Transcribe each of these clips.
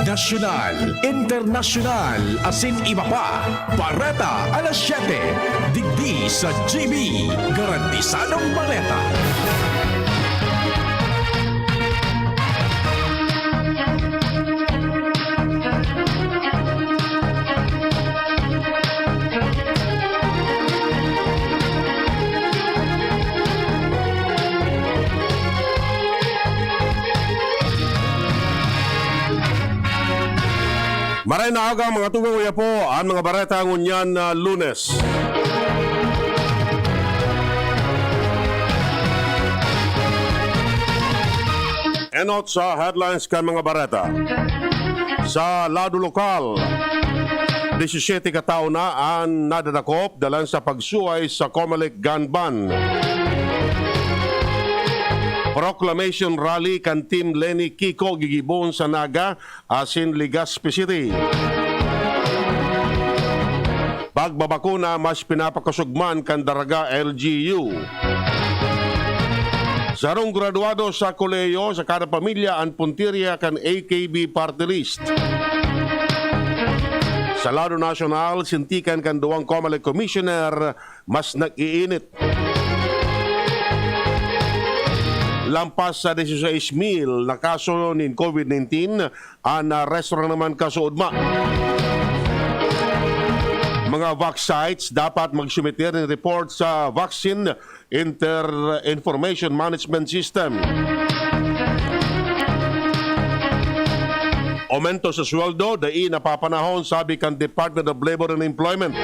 nasyonal, internasyonal, asin iba pa. Bareta alas 7. Digdi sa GB. Garantisadong baleta. Maray na aga mga tugang uya po ang mga bareta ngunyan na Lunes. Enot sa headlines kan mga bareta. Sa lado lokal, 17 katao na ang nadadakop dalan sa pagsuway sa Comelec gun ban. Proclamation rally kan Team Lenny Kiko gigibon sa Naga asin Legazpi City. Pagbabakuna mas pinapakasugman kan Daraga LGU. Sarong graduado sa koleyo sa kada pamilya ang puntirya kan AKB party list. Sa lado nasyonal, sintikan kan duwang Comelec Commissioner mas nag-iinit. Lampas sa 16,000 na kaso ng COVID-19, ang restaurant naman kaso udma. Mga vax sites dapat magsumiter ng report sa Vaccine Information Management System. Aumento sa sweldo, dai napapanahon, sabi kan Department of Labor and Employment.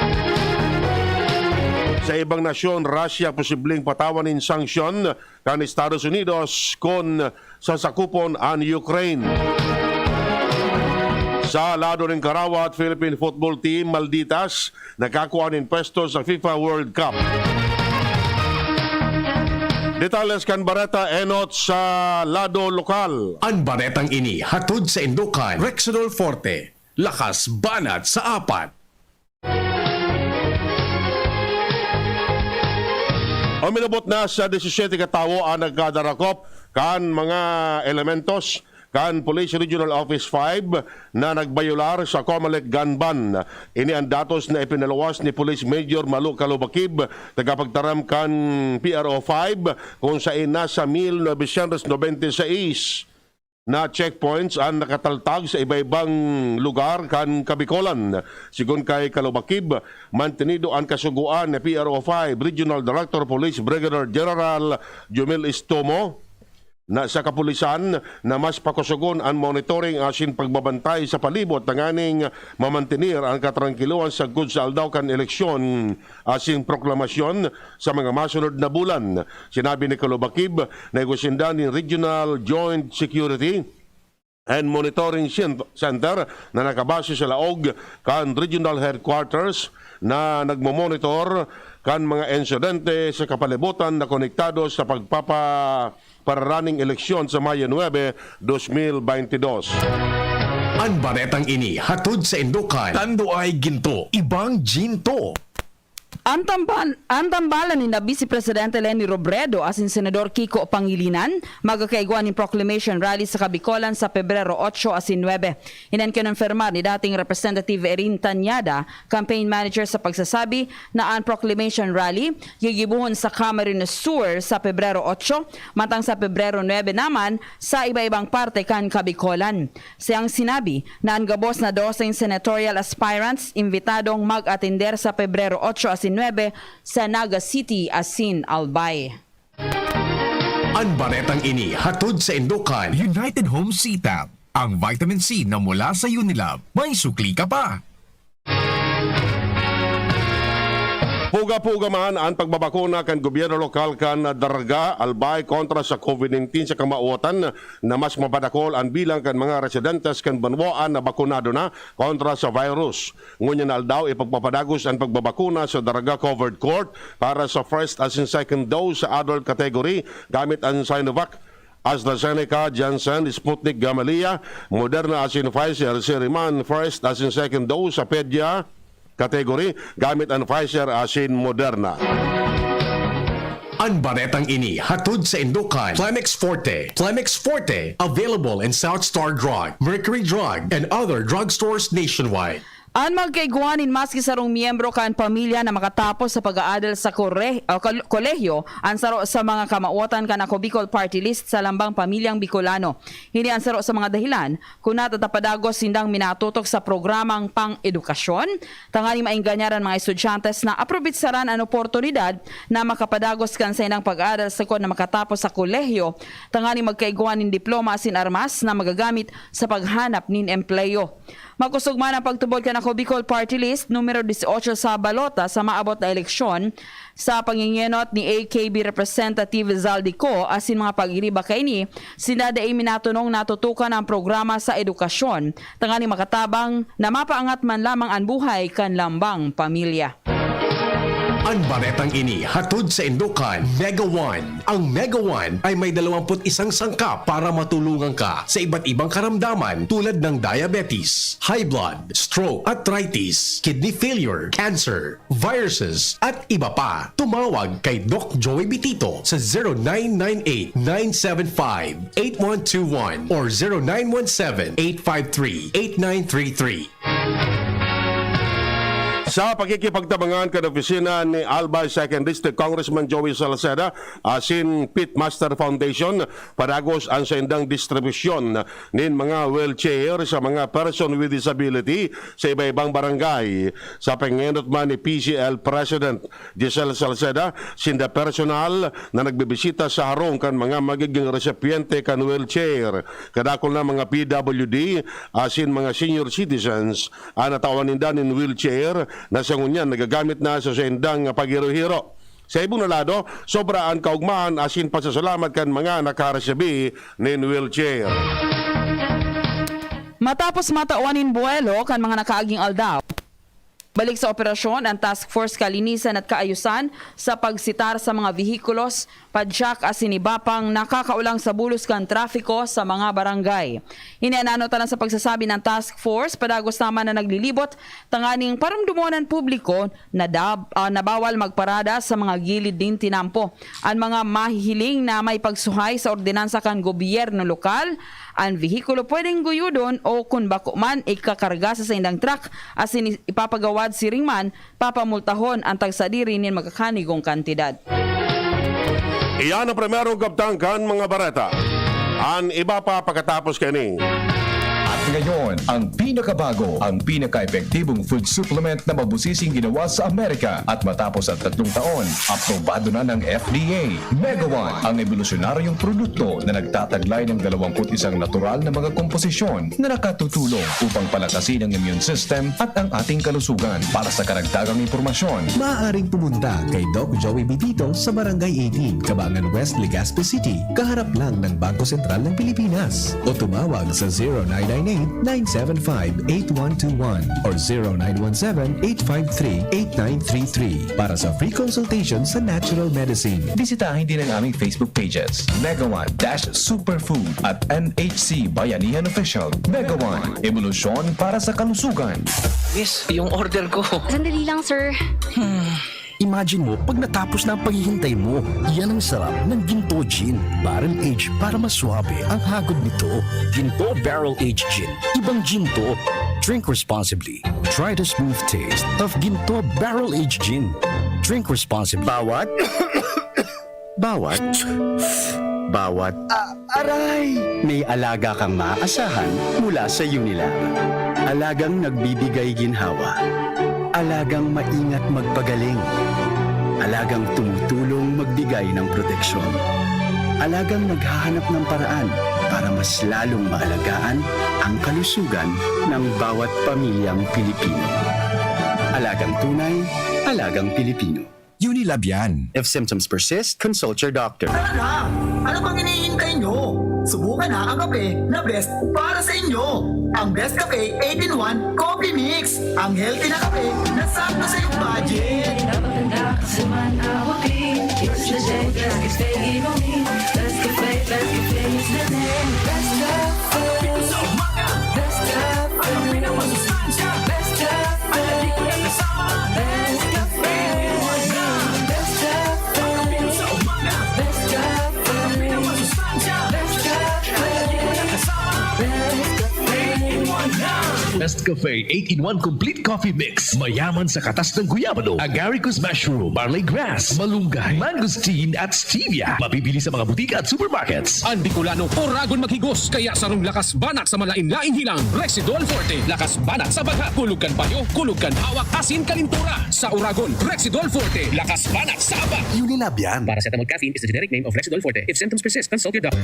Sa ibang nasyon, Russia posibleng patawanin sanksyon kan Estados Unidos kung sasakupon ang Ukraine. Sa lado ng Karawat, Philippine football team Malditas nakakuha ng pwesto sa FIFA World Cup. Detalles kan bareta enot sa lado lokal. Ang baretang ini hatod sa Indukan, Rexidol Forte. Lakas banat sa apat. O minabot na sa 17 katawo ang nagkadarakop kan mga elementos kan Police Regional Office 5 na nagbayular sa Comelec gun ban. Ini ang datos na ipinalawas ni Police Major Malu Calubakib, tagapagtaram kan PRO 5 kung saan nasa 1996 na checkpoints ang nakataltag sa iba-ibang lugar kan Kabikolan. Sigon kay Calubakib, mantenido ang kasuguan ni PRO 5 Regional Director Police Brigadier General Jumil Istomo na sa kapulisan na mas pakusugon ang monitoring asin pagbabantay sa palibot nanganing mamantenir ang katrangkiluan sa good sa aldaw kan eleksyon asin proklamasyon sa mga masunod na bulan. Sinabi ni Calubakib na igusindan ng Regional Joint Security and Monitoring Center na nakabase sa laog kan Regional Headquarters na nagmomonitor kan mga insidente sa kapalibutan na konektado sa pagpaparaning eleksyon sa Mayo 9, 2022. Ang baretang ini hatod sa Indukan. Tando ay ginto, ibang ginto. Ang tambalan ni na Vice Presidente Leni Robredo asin Senador Kiko Pangilinan magkakaigwa ng proclamation rally sa Kabikolan sa Pebrero 8 asin 9. Inan kinonfirmar ni dating Representative Erin Tanyada, campaign manager sa pagsasabi na ang proclamation rally gigibuhon sa Camarines Sur sa Pebrero 8, matang sa Pebrero 9 naman sa iba-ibang parte kan Kabikolan. Siyang sinabi na ang gabos na 12 senatorial aspirants imbitadong mag-atender sa Pebrero 8 asin 9 sa Naga City asin Albay. Ang baretang ini hatod sa Indukan. United Home C-Tab, ang vitamin C na mula sa Unilab. May sukli ka pa! Puga-puga man ang pagbabakuna kan gobyerno lokal kan Daraga Albay kontra sa COVID-19 sa kamauotan na mas mapadakol ang bilang kan mga residentes kan banwaan na bakunado na kontra sa virus. Ngunyan na aldaw ipagpapadagos ang pagbabakuna sa Daraga Covered Court para sa first as in second dose sa adult category gamit ang Sinovac, AstraZeneca, Janssen, Sputnik, Gamaleya, Moderna as in Pfizer, Seriman first as in second dose sa Pedia category gamit ang Pfizer asin Moderna. Ang baretang ini hatod sa Indukan. Plemex Forte. Plemex Forte, available in South Star Drug, Mercury Drug, and other drugstores nationwide. Ang magkaiguanin maski sarong miyembro kan pamilya na makatapos sa pag-aadal sa kolehiyo ang saro sa mga kamauotan kan ako Bicol Party List sa lambang pamilyang Bicolano. Hindi ang saro sa mga dahilan kung natatapadagos sindang minatutok sa programang pang-edukasyon. Tangani maingganyaran mga estudyantes na aprobitsaran ang oportunidad na makapadagos kan sa inang pag-aadal sa na makatapos sa kolehiyo. Tangani magkaiguanin diploma asin armas na magagamit sa paghanap nin empleyo. Makusugman ang pagtubod ka na Bicol Party List numero 18 sa balota sa maabot na eleksyon sa pangingenot ni AKB Representative Zaldico asin mga pag-iriba kay ni sinada ay minatunong natutukan ang programa sa edukasyon tangani makatabang na mapaangat man lamang ang buhay kan lambang pamilya. Ang baretang ini hatod sa Indukan, Mega One. Ang Mega One ay may 21 sangkap para matulungan ka sa iba't ibang karamdaman tulad ng diabetes, high blood, stroke, arthritis, kidney failure, cancer, viruses, at iba pa. Tumawag kay Doc Joey Bitito sa 0998-975-8121 or 0917-853-8933. Sa pagkikipagtabangan kan opisina ni Albay 2nd District Congressman Joey Salceda asin Pitmaster Foundation padagos ang sa indang distribusyon nin mga wheelchair sa mga person with disability sa iba-ibang barangay. Sa pangenot man ni PCL President Giselle Salceda, sinda personal na nagbibisita sa harong kan mga magiging resypiente kan wheelchair. Kadakol na mga PWD asin mga senior citizens ang natawan ninda nin wheelchair na sa ngunyan nagagamit na sa sendang paghiro-hiro. Sa ibong nalado, sobraan kaugmaan asin pasasalamat kan mga nakaresabi nin wheelchair. Matapos matauanin buwelo kan mga nakaaging aldaw, balik sa operasyon ang Task Force Kalinisan at Kaayusan sa pagsitar sa mga vehikulos, padyak asin iba pang nakakaulang sa bulos kan trafiko sa mga barangay. Inianano tanan sa pagsasabi ng Task Force, padagos naman na naglilibot, tanganing paramdumunan publiko na bawal magparada sa mga gilid din tinampo. Ang mga mahihiling na may pagsuhay sa ordinansa kan gobyerno lokal, ang vehikulo pwedeng guyudon o kung bako man ikakarga sa indang truck asin ipapagawad si ringman, papamultahon ang tagsadiri nin magkakanigong kantidad. Iyan ang primerong kaptangkan mga bareta. Ang iba pa pagkatapos kani. At ngayon, ang pinakabago, ang pinaka-epektibong food supplement na mabusising ginawa sa Amerika at matapos ang 3 taon, aprobado na ng FDA. Mega One, ang evolusyonaryong produkto na nagtataglay ng 21 natural na mga komposisyon na nakatutulong upang palakasin ang immune system at ang ating kalusugan. Para sa karagdagang impormasyon, maaaring pumunta kay Doc Joey Bitito sa Barangay 18, Cabangan West, Legazpi City, kaharap lang ng Bangko Sentral ng Pilipinas. O tumawag sa 0998-975-8121 or 0917-853-8933 para sa free consultation sa natural medicine. bisitahin din ang aming Facebook pages, Mega One-Superfood at NHC Bayanihan Official. Mega One, evolusyon para sa kalusugan. Miss, yung order ko. Sandali lang, sir. Imagine mo, pag natapos na ang paghihintay mo, yan ang sarap ng Ginto Gin. Barrel aged para mas swabe ang hagod nito. Ginto Barrel Aged Gin. Ibang Ginto. Drink responsibly. Try the smooth taste of Ginto Barrel Aged Gin. Drink responsibly. Bawat. Aray! May alaga kang maaasahan mula sa Unilab. Alagang nagbibigay ginhawa. Alagang maingat magpagaling. Alagang tumutulong magbigay ng proteksyon. Alagang naghahanap ng paraan para mas lalong maalagaan ang kalusugan ng bawat pamilyang Pilipino. Alagang tunay, alagang Pilipino. Unilab yan. If symptoms persist, consult your doctor. Tara na! Ano bang hinihintay nyo? Subukan na ang kape na best para sa inyo. Ang Best Cafe 8-in-1 Coffee Mix. Ang healthy na kape na sakto sa iyong budget. Best Cafe 8-in-1 Complete Coffee Mix. Mayaman sa katas ng guyabano, agaricus mushroom, barley grass, malunggay, mangosteen at stevia. Mabibili sa mga butika at supermarkets. Ang Bicolano, Oragon maghigos, kaya sarong lakas banak sa malain-laing hilang. Rexidol Forte, lakas banak sa baga, kulugkan payo, kulugkan hawak, asin kalintura. Sa Oragon, Rexidol Forte, lakas banak sa aba. Unilab yan. Paracetamol caffeine is the generic name of Rexidol Forte. If symptoms persist, consult your doctor.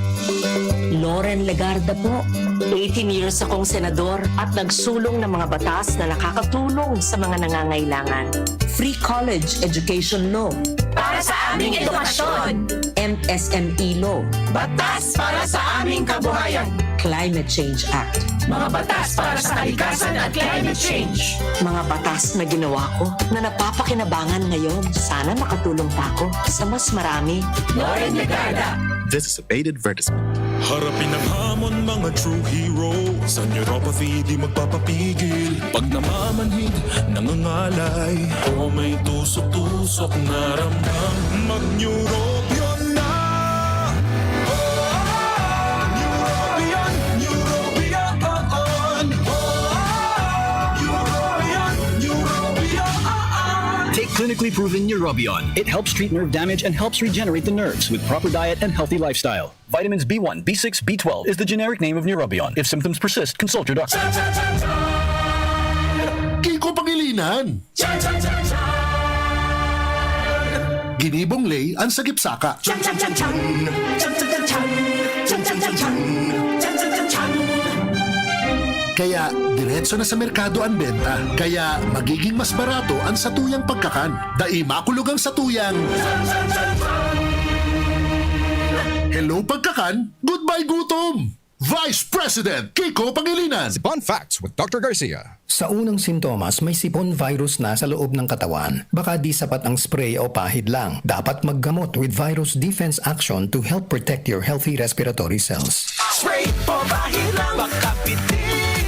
Loren Legarda po. 18 years akong senador at nagsulong ng mga batas na nakakatulong sa mga nangangailangan. Free college education law. Para sa aming edukasyon. MSME law. Batas para sa aming kabuhayan. Climate Change Act. Mga batas para sa kalikasan at climate change. Mga batas na ginawa ko na napapakinabangan ngayon. Sana makatulong pa ako sa mas marami. Loren Legarda. This is a paid advertisement. Harapin ang hamon mga true hero. Sa neuropathy di magpapapigil. Pag namamanhid, nangangalay. O may tusok-tusok na ramdam. Mag-neurobion na. Neurobion, Neurobion on. Neurobion, Neurobion. Take clinically proven Neurobion. It helps treat nerve damage and helps regenerate the nerves with proper diet and healthy lifestyle. Vitamins B1, B6, B12 is the generic name of Neurobion. If symptoms persist, consult your doctor. Kiko Pangilinan. Ginibong Lay ang sagip-saka. Kaya diretso na sa merkado ang benta. Kaya magiging mas barato ang satuyang pagkakan. Dai makulog ang satuyang. Hello pagkakan, goodbye gutom. Vice President Kiko Pangilinan. Sipon Facts with Dr. Garcia. Sa unang sintomas, may sipon virus na sa loob ng katawan. Baka di sapat ang spray o pahid lang. Dapat maggamot with Virus Defense Action to help protect your healthy respiratory cells. Spray o pahid lang, baka pitin.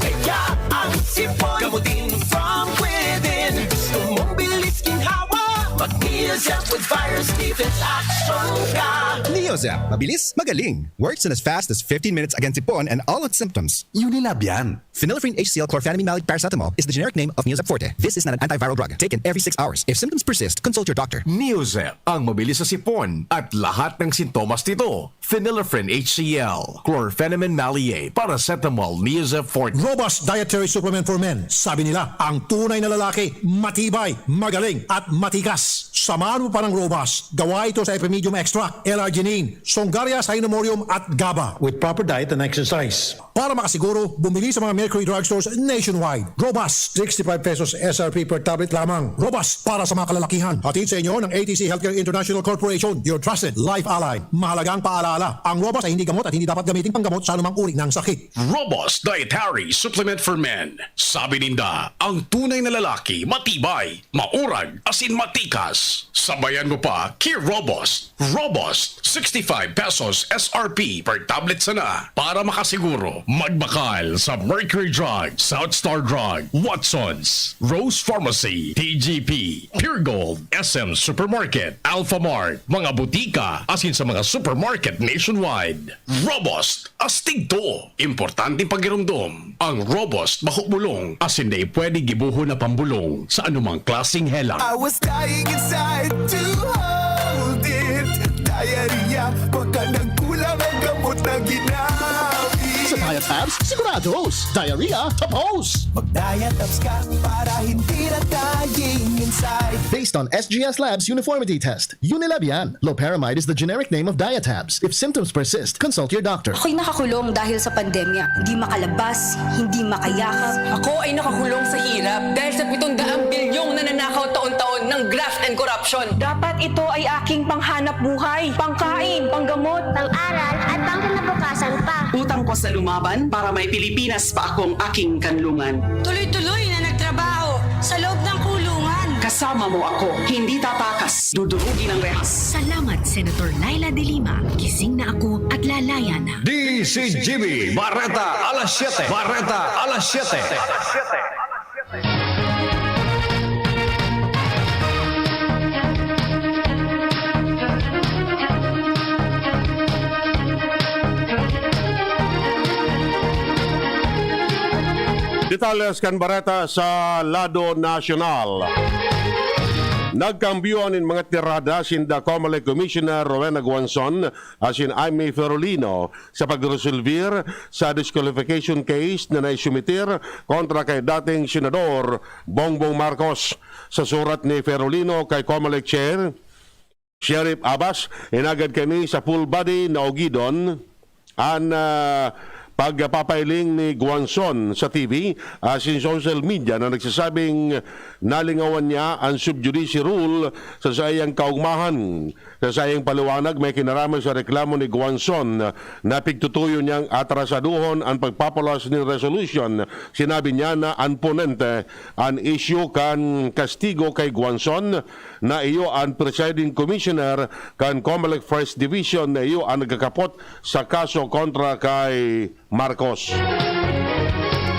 Kaya ang sipon, gamutin from within. Gusto mong bilis ginhawa, mag-Neozep with Virus Defense Action ka. Neozep, mabilis, magaling. Works in as fast as 15 minutes against Sipon and all its symptoms. Unilab yan. Phenylephrine HCl chlorphenamine maleate paracetamol is the generic name of Neozep Forte. This is not an antiviral drug. Taken every 6 hours. If symptoms persist, consult your doctor. Neozep, ang mabilis sa sipon at lahat ng sintomas nito. Phenylephrine HCl, chlorphenamine maleate, paracetamol, Neozep Forte. Robust dietary supplement for men. Sabi nila, ang tunay na lalaki, matibay, magaling, at matikas. Samahan mo pa ng Robust. Gawa ito sa Epimedium Extract, L-arginine, Songaria Cynomorium at GABA. With proper diet and exercise. Para makasiguro, bumili sa mga Mercury drugstores nationwide. Robust, 65 pesos SRP per tablet lamang. Robust para sa mga kalalakihan. Hatid sa inyo ng ATC Healthcare International Corporation, your trusted life ally. Mahalagang paalala, ang Robust ay hindi gamot at hindi dapat gamitin panggamot sa anumang uri ng sakit. Robust Dietary Supplement for Men. Sabi ninda, ang tunay na lalaki, matibay, maurag, asin matikas. Sabayan mo pa, Key Robust. Robust, 65 pesos SRP per tablet sana. Para makasiguro, magbakal sa Mercury Drug, South Star Drug, Watsons, Rose Pharmacy, TGP, Pure Gold, SM Supermarket, Alpha Mart, mga butika, asin sa mga supermarket nationwide. Robust, astig to. Importanteng pagirumdum. Ang Robust mahubulong, asin na pwede gibuho na pambulong sa anumang klaseng helang. I was dying inside to hold it. Diarrhea, baka nagkulang ang gamot na ginamit. Sa Diet Abs, sigurados. Diarrhea, tapos. Mag-diet abs ka para hindi na dying inside. Based on SGS Labs uniformity test, Unilab yan. Loperamide is the generic name of Diatabs. If symptoms persist, consult your doctor. Ako'y nakakulong dahil sa pandemya. Hindi makalabas, hindi makayakap. Ako ay nakakulong sa hirap dahil sa 700 bilyong nananakaw taon-taon ng graft and corruption. Dapat ito ay aking panghanap buhay, pangkain, panggamot, pang-aral at pang-kinabukasan pa. Utang ko sa lumaban para may Pilipinas pa akong aking kanlungan. Tuloy-tuloy na nagtrabaho sa loob ng kulungan. Kasama mo ako, hindi tatakas, dudurugin ang rehas. Salamat, Senator Laila de Lima. Gising na ako at lalaya na. DCGB, Barreta, alas 7. Barreta, alas 7. Detalles kan bareta sa Lado Nacional. Nagkambyuan in mga tirada sinda Comelec Commissioner Rowena Guanzon asin Aimee Ferolino sa pagresolvir sa disqualification case na naisumitir kontra kay dating Senador Bongbong Marcos. Sa surat ni Ferolino kay Comelec Chair Sheriff Abbas, inagad kami sa full body na ogidon ang pagpapailing ni Guanzon sa TV asin social media na nagsasabing nalingawan niya ang subjudice rule sa sayang kaugmahan. Sa sayang paliwanag, may kinaraman sa reklamo ni Guanzon na pigtutuyo niyang atrasaduhon ang pagpapalas ni resolution. Sinabi niya na ang ponente ang issue kan kastigo kay Guanzon na iyo ang presiding commissioner kan Comelec First Division na iyo ang nagkakapot sa kaso kontra kay Marcos.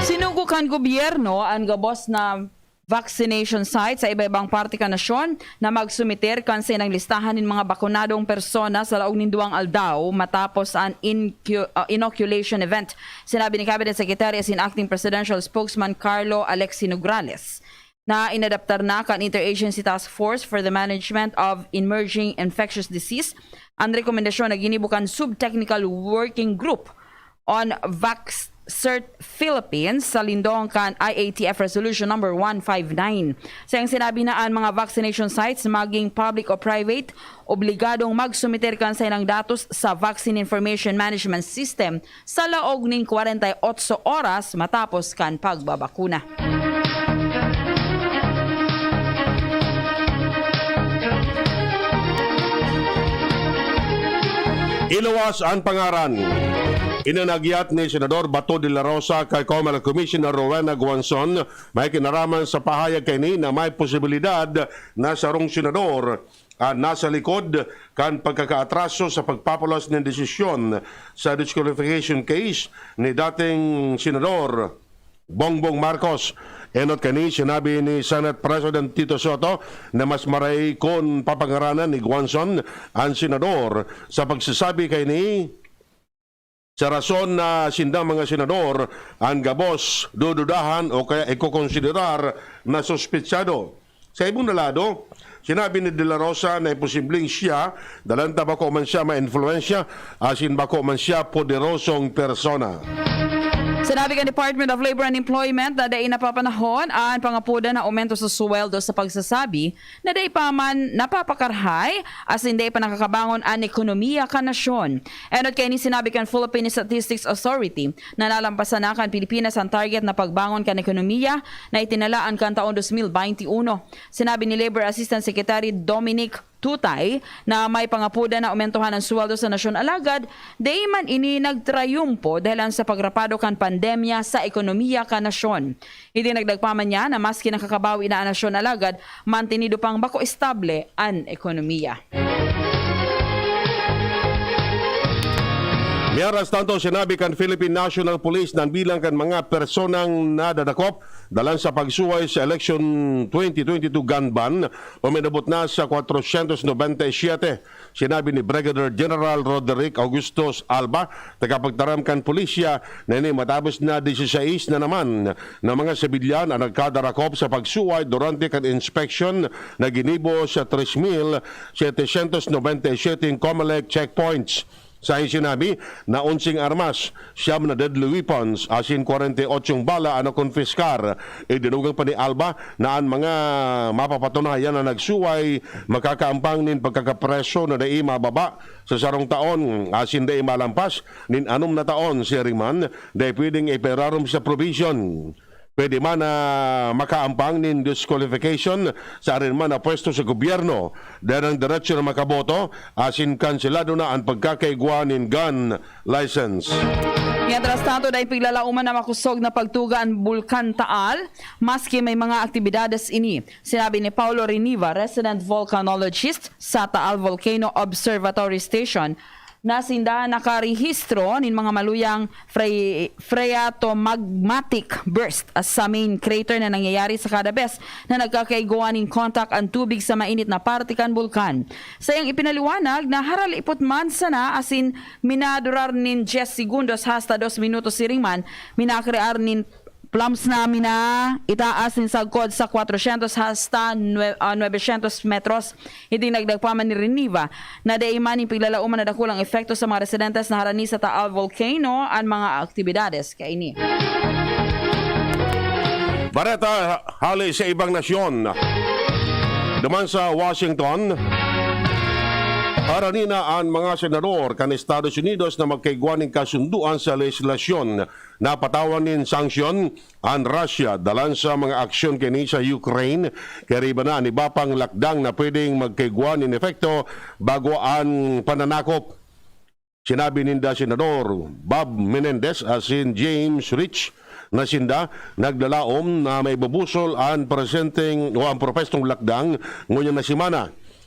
Sinugo kan gobyerno ang gabos na vaccination sites sa iba-ibang parte ka nasyon na magsumiter kan sa inang listahan ng mga bakunadong persona sa laog nin duwang aldaw matapos ang inoculation event. Sinabi ni Cabinet Secretary as in Acting Presidential Spokesman Carlo Alexi Nograles na inadaptar na kan Interagency Task Force for the Management of Emerging Infectious Disease ang rekomendasyon na ginibukan Subtechnical Working Group on VaxCert Philippines sa lindong kan IATF Resolution number 159. Sayang sinabi na ang mga vaccination sites maging public o private obligadong magsumiter kan sa ilang datos sa Vaccine Information Management System sa laog ning 48 oras matapos kan pagbabakuna. Ilawas ang pangaran. Inanagyat ni Senador Bato de la Rosa kay Comelec Commissioner Rowena Guanzon may kinaraman sa pahayag kay ni na may posibilidad na sarong senador nasa likod kan pagkakaatraso sa pagpapalas ng desisyon sa disqualification case ni dating Senador Bongbong Marcos. Enot kani sinabi ni Senate President Tito Soto na mas maray kon papangaranan ni Guanzon ang senador sa pagsasabi kay ni sa rason na sindang mga senador ang gabos dududahan o kaya ikokonsiderar na sospetsado. Sa ibong nalado, sinabi ni De La Rosa na posibleng siya, dalanta bako man siya ma-influensya, asin bako man siya poderosong persona. Sinabi ka Department of Labor and Employment na dahil napapanahon ang pangapuda na aumento sa sweldo sa pagsasabi na dahil pa man napapakarhay as hindi pa nakakabangon ang ekonomiya ka nasyon. Enot kay ni sinabi kan Philippine Statistics Authority na nalampasan na kan Pilipinas ang target na pagbangon kan ekonomiya na itinalaan kan taon 2021. Sinabi ni Labor Assistant Secretary Dominic Tutay na may pangapuda na aumentuhan ang sweldo sa nasyon alagad, day man ini nagtrayumpo dahil sa pagrapado kan pandemya sa ekonomiya ka nasyon. Idinagdagpaman niya na maski nakakabawi na ang nasyon alagad, mantinido pang bako estable ang ekonomiya. Miaras tanto sinabi kan Philippine National Police na bilang kan mga personang nadadakop dalan sa pagsuway sa election 2022 gun ban uminabot na sa 497. Sinabi ni Brigadier General Roderick Augustos Alba, tagapagtaram kan pulisya na ini matapos na 16 na naman na mga sibilyan ang nagkadarakop sa pagsuway durante kan inspection na ginibo sa 3,797 Comelec checkpoints. Sa sinabi na 11 armas, 9 na deadly weapons, asin 48 bala ang konfiskar. Dinugang pa ni Alba na ang mga mapapatunayan na nagsuway makakaampang nin pagkakapreso na dai mababa sa sarong taon, asin dai malampas nin 6 na taon si Riman, dai pwedeng iperarom sa provision. Pwede man na makaampang nin disqualification sa arin man na pwesto sa gobyerno dahil ang diretsyo na makaboto asin kanselado na ang pagkakaigwa nin gun license. Mientras tanto, dahil piglalauman na makusog na pagtuga ang Bulkan Taal, maski may mga aktibidades ini. Sinabi ni Paulo Riniva, resident volcanologist sa Taal Volcano Observatory Station, na sinda nakarehistro nin mga maluyang phreatomagmatic burst as sa main crater na nangyayari sa kada bes na nagkakaiguan nin contact ang tubig sa mainit na partikan bulkan. Sayang ipinaliwanag na haral ipot man sana asin minadurar nin 10 segundos hasta 2 minutos siring man minakrear nin Plums namin na itaas ng sagkod sa 400 hasta 900 metros. Hindi nagdagpaman ni Reniva na daiman yung piglalauman na dakulang epekto sa mga residentes na harani sa Taal Volcano ang mga aktibidades. Kaini. Bareta, hali sa ibang nasyon. Duman sa Washington, haranina ang mga senador kan Estados Unidos na magkaigwaning kasunduan sa legislasyon na patawanin sanksyon ang Russia dalan sa mga aksyon kini sa Ukraine kariba na ni bapang lakdang na pwedeng magkaigwan in efekto bago ang pananakop. Sinabi ninda Senador Bob Menendez as in James Rich na sinda nagdalaom na may bubusol ang presenteng o ang propestong lakdang ngunyan na simana.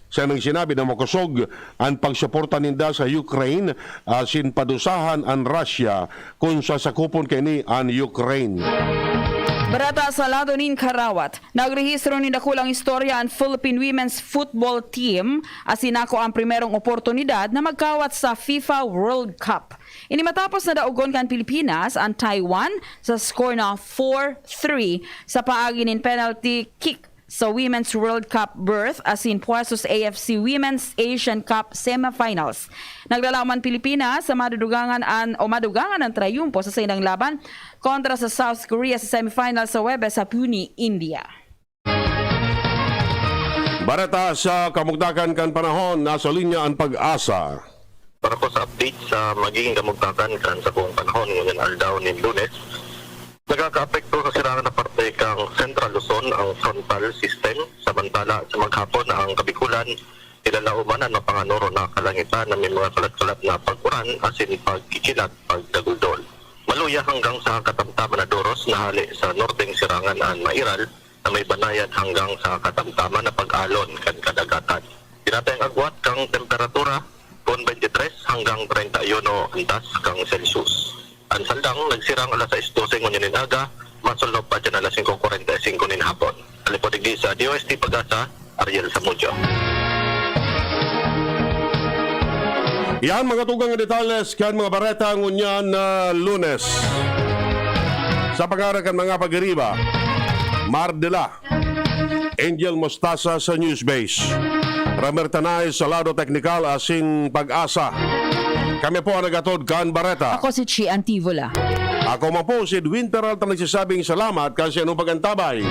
Siya nang sinabi na makusog ang pagsuporta ninda sa Ukraine asin padusahan ang Russia kung sasakupon kini ang Ukraine. Barata sa lado nin Karawat, nagrehistro ni dakulang istorya ang Philippine Women's Football Team asin ako ang primerong oportunidad na magkawat sa FIFA World Cup. Ini matapos na daugon kan Pilipinas ang Taiwan sa score na 4-3 sa paagi nin penalty kick sa Women's World Cup berth asin puestos AFC Women's Asian Cup semifinals. Naglalaman Pilipinas sa madugangan ang trayumpo sa sainang laban kontra sa South Korea sa semifinals sa Webes sa Pune, India. Barata sa kamugdakan kan panahon, nasa linya ang Pag-asa. Para po sa update sa magiging kamugdakan kan sa buong panahon ngayon aldaw ni Lunes, nagkakaapekto sa sirangan na parte kang Central Luzon ang frontal system, samantala sa maghapon ang Kabikulan ilalauman ang mapanganoro na kalangitan na may mga kalat-kalat na pag-uran asin pagkikilat, pagdaguldol. Maluya hanggang sa katamtaman na doros na hali sa norteng sirangan ang Mairal na may banayad hanggang sa katamtaman na pag-alon kan kadagatan. Tinatayang agwat kang temperatura kung 23 hanggang 31 antas kang Celsius. Ang saldang nagsirang alas 6:12 ngunyan aga, masulog pa dyan alas 5:45 nin hapon. Alipod digdi sa DOST Pag-asa, Ariel Samudio. Yan mga tugang nga detalles kan mga bareta ngunyan na Lunes. Sa pangarakan mga pag-iriba, Mardela, Angel Mostasa sa Newsbase, Ramer Tanay sa Lado Teknikal asing Pag-asa. Kami po ang nagatod kan bareta. Ako si Chi Antivola. Ako man po si Winter Alta nagsasabing salamat kasi anong pagantabay.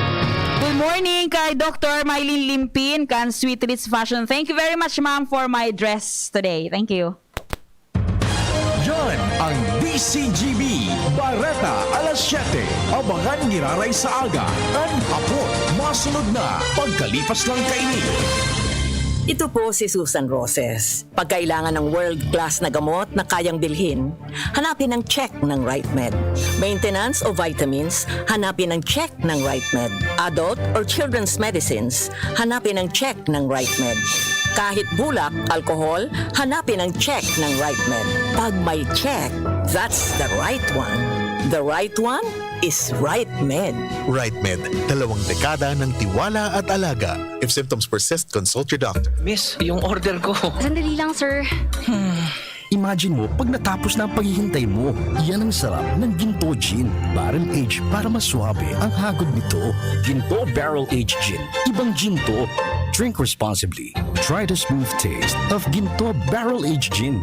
Good morning kay Dr. Mylene Limpin kan Sweet Ritz Fashion. Thank you very much, ma'am, for my dress today. Thank you. Yan ang DCGB Bareta alas 7. Abangan niraray sa aga. Ang hapon, masunod na pagkalipas lang kainin. Ito po si Susan Roses. Pagkailangan ng world-class na gamot na kayang bilhin, hanapin ang check ng RightMed. Maintenance o vitamins, hanapin ang check ng RightMed. Adult or children's medicines, hanapin ang check ng RightMed. Kahit bulak, alcohol, hanapin ang check ng RightMed. Pag may check, that's the right one. The right one is RightMed. RightMed, 2 dekada ng tiwala at alaga. If symptoms persist, consult your doctor. Miss, yung order ko. Sandali lang, sir. Imagine mo, pag natapos na ang paghihintay mo, yan ang sarap ng Ginto Gin. Barrel Age para maswabe ang hagod nito. Ginto Barrel Age Gin. Ibang Ginto. Drink responsibly. Try the smooth taste of Ginto Barrel Age Gin.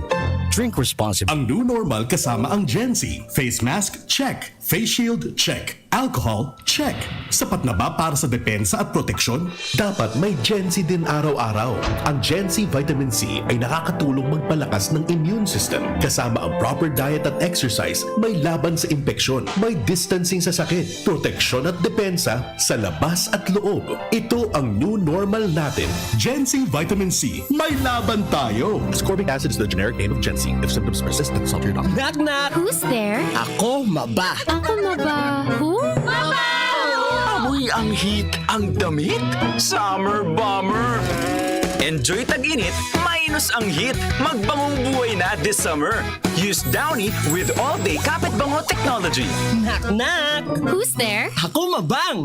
Drink responsibly. Ang new normal kasama ang Gen-Z. Face mask, check. Face shield, check. Alcohol, check. Sapat na ba para sa depensa at proteksyon? Dapat may Gen-Z din araw-araw. Ang Gen-Z Vitamin C ay nakakatulong magpalakas ng immune system. Kasama ang proper diet at exercise, may laban sa impeksyon, may distancing sa sakit, proteksyon at depensa sa labas at loob. Ito ang new normal natin. Gen-Z Vitamin C. May laban tayo! Ascorbic acid is the generic name of Gen-Z. If symptoms persist, consult your doctor. Knock knock! Who's there? Ako maba. Ako maba. Who? Amoy ang heat, ang damit. Summer bomber. Enjoy tag-init, minus ang heat. Magbangong buhay na this summer. Use Downy with all-day kapit bango technology. Knock knock! Who's there? Ako mabang!